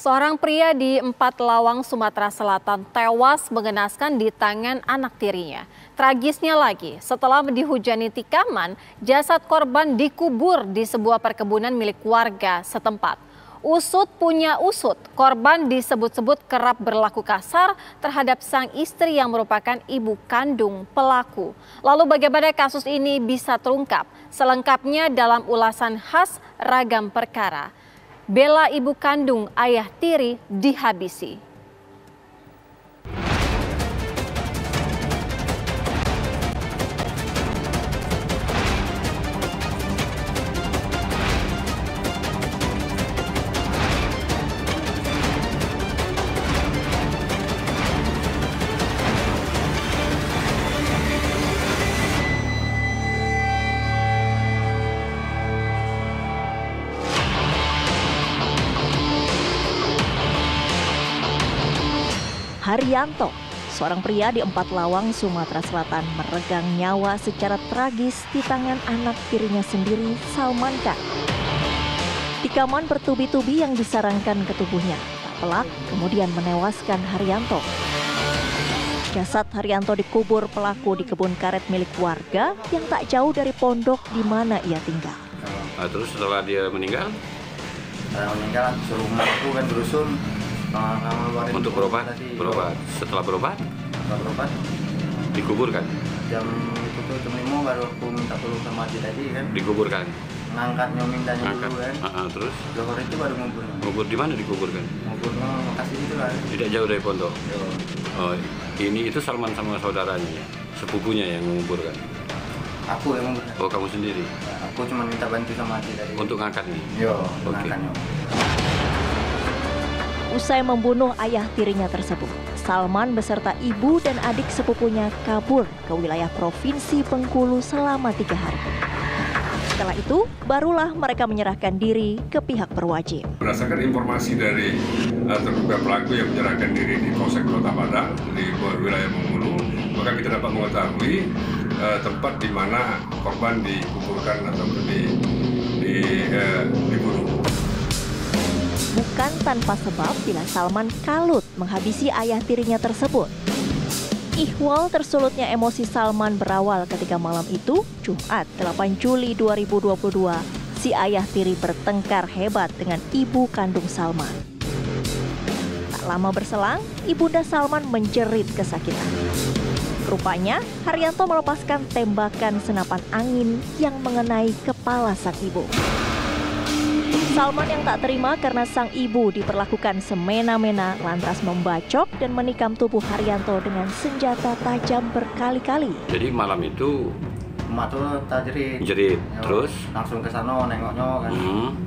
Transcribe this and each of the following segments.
Seorang pria di Empat Lawang, Sumatera Selatan tewas mengenaskan di tangan anak tirinya. Tragisnya lagi, setelah dihujani tikaman, jasad korban dikubur di sebuah perkebunan milik warga setempat. Usut punya usut, korban disebut-sebut kerap berlaku kasar terhadap sang istri yang merupakan ibu kandung pelaku. Lalu bagaimana kasus ini bisa terungkap? Selengkapnya dalam ulasan khas Ragam Perkara. Bela ibu kandung ayah tiri dihabisi. Haryanto, seorang pria di Empat Lawang, Sumatera Selatan, meregang nyawa secara tragis di tangan anak tirinya sendiri, Salman Khan. Tikaman bertubi-tubi yang disarankan ke tubuhnya, tak pelak kemudian menewaskan Haryanto. Jasad Haryanto dikubur pelaku di kebun karet milik warga yang tak jauh dari pondok di mana ia tinggal. Terus setelah dia meninggal? Suruh rumahku kan dusun. Untuk berobat? Setelah berobat? Dikuburkan? Jam 5 baru aku minta tolong sama Haji tadi kan. Dikuburkan? Ngangkatnya mintanya dulu kan. Terus? Lohor itu baru ngubur. Ngubur di mana dikuburkan? Nguburnya Bekasi itu lah. Tidak jauh dari pondok? Yo. Oh, ini itu Salman sama saudaranya ya? Sepupunya yang menguburkan? Aku yang ngubur. Oh, kamu sendiri? Aku cuma minta bantu sama Haji tadi. Untuk ngangkat nih? Yo, Oke. ngangkatnya. Usai membunuh ayah tirinya tersebut, Salman beserta ibu dan adik sepupunya kabur ke wilayah Provinsi Bengkulu selama 3 hari. Setelah itu, barulah mereka menyerahkan diri ke pihak berwajib. Berdasarkan informasi dari terduga pelaku yang menyerahkan diri di Polsek Kota Padang di wilayah Bengkulu, maka kita dapat mengetahui tempat di mana korban dikuburkan ataupun dibunuh. Bukan tanpa sebab bila Salman kalut menghabisi ayah tirinya tersebut. Ihwal tersulutnya emosi Salman berawal ketika malam itu, Jumat 8 Juli 2022, si ayah tiri bertengkar hebat dengan ibu kandung Salman. Tak lama berselang, ibunda Salman menjerit kesakitan. Rupanya, Haryanto melepaskan tembakan senapan angin yang mengenai kepala sang ibu. Salman yang tak terima karena sang ibu diperlakukan semena-mena lantas membacok dan menikam tubuh Haryanto dengan senjata tajam berkali-kali. Jadi malam itu Emak tuh tak jerit. jerit, Yo, terus? langsung ke sana nengoknya kan.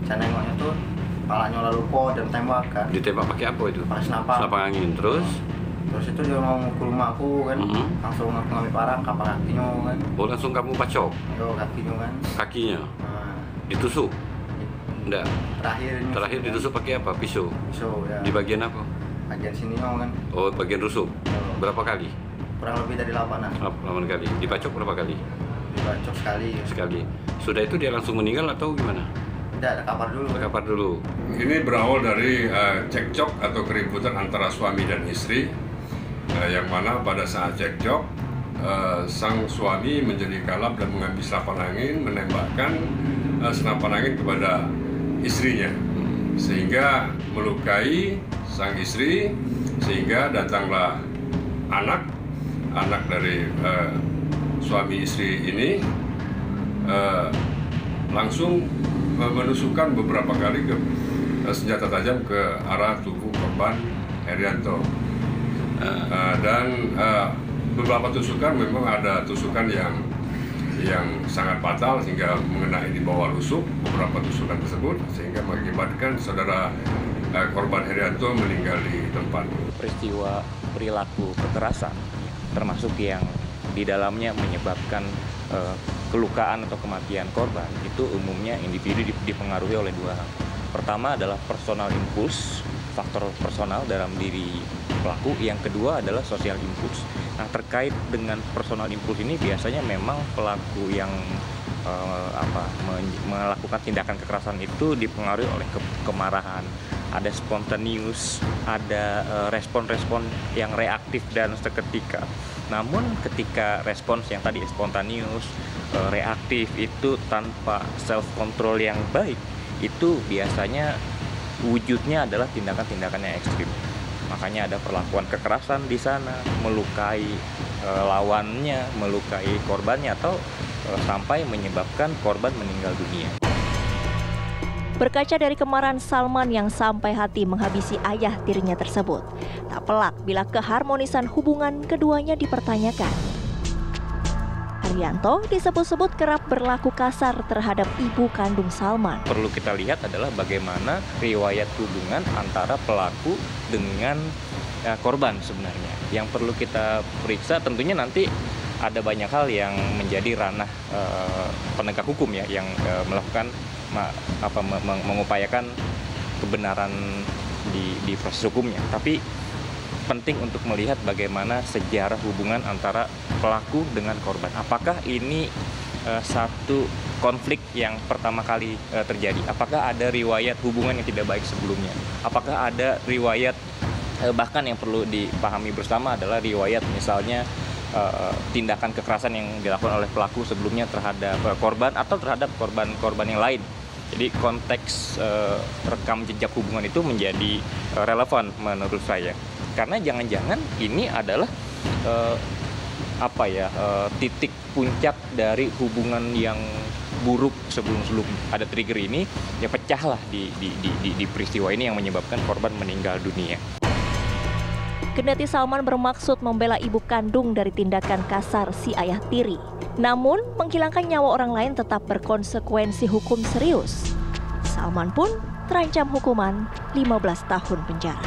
Saya nengoknya tuh palanya lalu dan tembak kan. Ditembak pakai apa itu? Pakai senapan. Senapan angin, terus? Terus itu dia mau mukul rumahku kan. Langsung aku ngambil parang kapal kakinya kan. Oh, langsung kamu bacok? Yo, kakinya kan. Kakinya? Nah, Ditusuk? Enggak. Terakhir ditusuk pakai apa? Pisau? Pisau ya. Di bagian apa? Bagian sini kan. Oh, bagian rusuk. Berapa kali? Kurang lebih dari 8-an. 8 kali. Dibacok berapa kali? Dibacok sekali. Sekali. Sudah itu dia langsung meninggal atau gimana? Tidak, ada kabar dulu. Kabar dulu. Ini berawal dari cekcok atau keributan antara suami dan istri, yang mana pada saat cekcok sang suami menjadi kalap dan mengambil senapan angin, menembakkan senapan angin kepada istrinya, sehingga melukai sang istri, sehingga datanglah anak dari suami istri ini langsung menusukkan beberapa kali ke senjata tajam ke arah tubuh korban Haryanto. Dan beberapa tusukan memang ada tusukan yang sangat fatal sehingga mengenai di bawah rusuk beberapa tusukan tersebut, sehingga mengakibatkan saudara korban Haryanto meninggal di tempat. Peristiwa perilaku kekerasan termasuk yang di dalamnya menyebabkan kelukaan atau kematian korban itu umumnya individu dipengaruhi oleh 2 hal. Pertama adalah personal impuls, faktor personal dalam diri pelaku. Yang kedua adalah social impuls. Nah, terkait dengan personal impuls ini biasanya memang pelaku yang melakukan tindakan kekerasan itu dipengaruhi oleh kemarahan ada spontaneous, ada respon-respon yang reaktif dan seketika. Namun ketika respons yang tadi spontaneous, reaktif itu tanpa self control yang baik, itu biasanya wujudnya adalah tindakan-tindakan yang ekstrim. Makanya ada perlakuan kekerasan di sana, melukai lawannya, melukai korbannya, atau sampai menyebabkan korban meninggal dunia. Berkaca dari kemarahan Salman yang sampai hati menghabisi ayah tirinya tersebut, tak pelak bila keharmonisan hubungan keduanya dipertanyakan. Haryanto disebut-sebut kerap berlaku kasar terhadap ibu kandung Salman. Perlu kita lihat adalah bagaimana riwayat hubungan antara pelaku dengan korban sebenarnya. Yang perlu kita periksa tentunya nanti ada banyak hal yang menjadi ranah penegak hukum ya, yang melakukan mengupayakan kebenaran di proses hukumnya. Tapi penting untuk melihat bagaimana sejarah hubungan antara pelaku dengan korban. Apakah ini satu konflik yang pertama kali terjadi? Apakah ada riwayat hubungan yang tidak baik sebelumnya? Apakah ada riwayat, bahkan yang perlu dipahami bersama adalah riwayat misalnya tindakan kekerasan yang dilakukan oleh pelaku sebelumnya terhadap korban atau terhadap korban-korban yang lain. Jadi konteks rekam jejak hubungan itu menjadi relevan menurut saya. Karena jangan-jangan ini adalah titik puncak dari hubungan yang buruk sebelum ada trigger ini, ya pecahlah di peristiwa ini yang menyebabkan korban meninggal dunia. Kendati Salman bermaksud membela ibu kandung dari tindakan kasar si ayah tiri, namun menghilangkan nyawa orang lain tetap berkonsekuensi hukum serius. Salman pun terancam hukuman 15 tahun penjara.